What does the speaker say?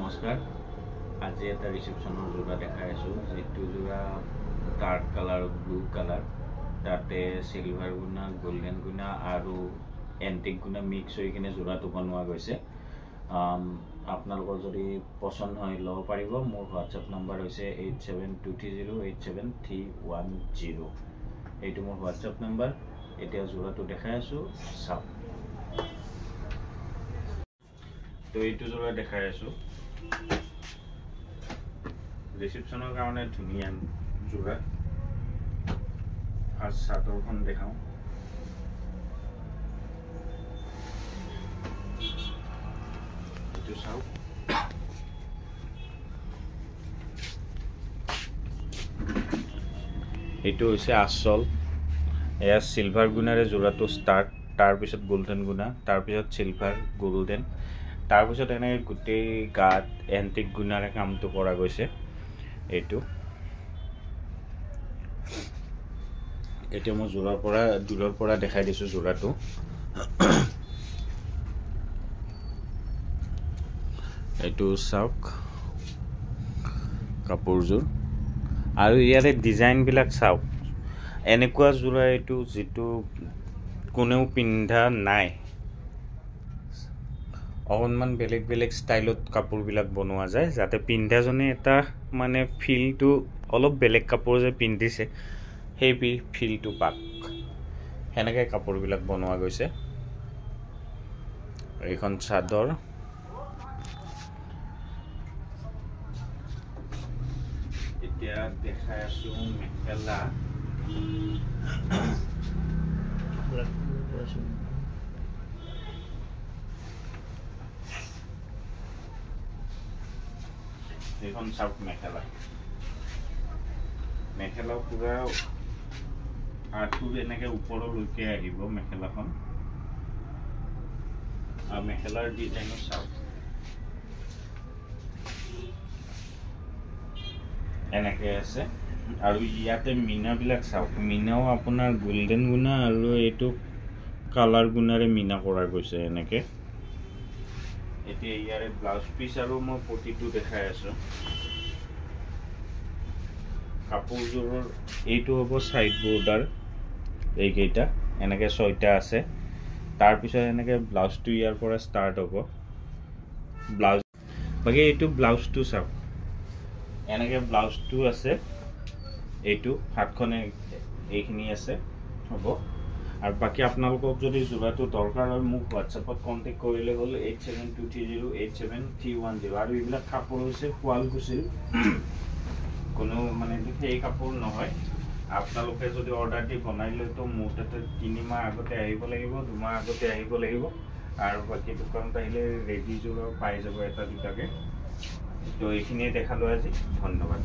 নমস্কাৰ আজি এটা ৰিসেপশ্যনৰ জোৰা দেখাই আছো যেটো জোৰা ডাৰ্ক কালাৰ ব্লু কালাৰ তাতে সিলভাৰ গুণা গোল্ডেন গুণা আৰু এন্টিক গুণা মিক্স হৈ কিনে জোৰাটো বনোৱা গৈছে আপোনালোকৰ যদি পছন্দ হয় লব পাৰিব মোৰ WhatsApp নম্বৰ হৈছে 8723087310 এইটো মোৰ WhatsApp নম্বৰ এতিয়া জোৰাটো দেখাই আছো চাওক তো এইটো জোৰা দেখাই আছো ৰিসেপশ্যনৰ কাৰণে ধুনিয়া জোৰা ফাৰ্ষ্ট চাদৰখন দেখাও এইটো চাও এইটো হৈছে আসল এয়া সিলভাৰ গুণাৰে জোৰাটো স্টাৰ্ট তাৰ পিছত গোল্ডেন গুণা তাৰ পিছত সিলভাৰ গোল্ডেন তাৰ পিছত এনে গুটেই গাত এন্টিক গুণাৰে কামটো কৰা গৈছে এইটো এতিয়া মই দূৰৰ পৰা দেখাই দিছো জোৰাটো এইটো চাওক কাপোৰজোৰ আৰু ইয়াৰে ডিজাইন বিলাক চাওক এনেকুৱা জোৰা এইটো যেটো কোনেও পিন্ধা নাই অকনমান বেলেগ ষ্টাইলত কাপোৰ বিলাক বনোৱা যায় যাতে পিন্ধাজনে এটা মানে ফিলটো অলপ বেলেগ কাপোৰ যে পিন্ধিছে সেই ফিলটো পাক হেনেকে কাপোৰ বিলাক বনোৱা গৈছে এইখন চাদৰ এতিয়া দেখাই আছো মেখেলা এখন সাউথ মেখেলা পুৰা আঁঠুৰ এনেকে ওপৰলৈকে আহিব মেখেলাখন আৰু মেখেলাৰ ডিজাইনো চাওক এনেকে আছে আৰু ইয়াতে মিনা বিলাক চাওক মিনাও আপোনাৰ গোল্ডেন গুণা আৰু এইটো কালাৰ গুণাৰে মিনা কৰা গৈছে এনেকে এতিয়া ইয়াৰে ব্লাউজ পিস আৰু মই পটিটো দেখাই আছো কাপোৰজোৰৰ এইটো হ'ব সাইড বৰ্ডাৰ এইকেইটা এনেকে 6টা আছে তাৰ পিছত এনেকে ব্লাউজটো ইয়াৰ পৰা ষ্টাৰ্ট হ'ব ব্লাউজ বাকি এইটো ব্লাউজটো চাওক এনেকে ব্লাউজটো আছে এইটো হাতখনে এইখিনি আছে হ'ব আৰু বাকি আপোনালোকক যদি জোৰাটো দৰকাৰ হয় মোক WhatsAppত কন্টাক্ট কৰিলে হ'ল 8723087310 আৰু এইবিলাক কাপোৰ হৈছে শুৱালকুছিৰ কোনো মানে এই কাপোৰ নহয় আপোনালোকে যদি অৰ্ডাৰ দি বনাইলে তো মোৰ তাতে 3 মাহ আগতে আহিব লাগিব 2 মাহ আগতে আহিব লাগিব আৰু বাকি দোকানত আহিলে ৰেডি জোৰা পাই যাব এটা দুটাকে তো এইখিনি দেখালো আজি ধন্যবাদ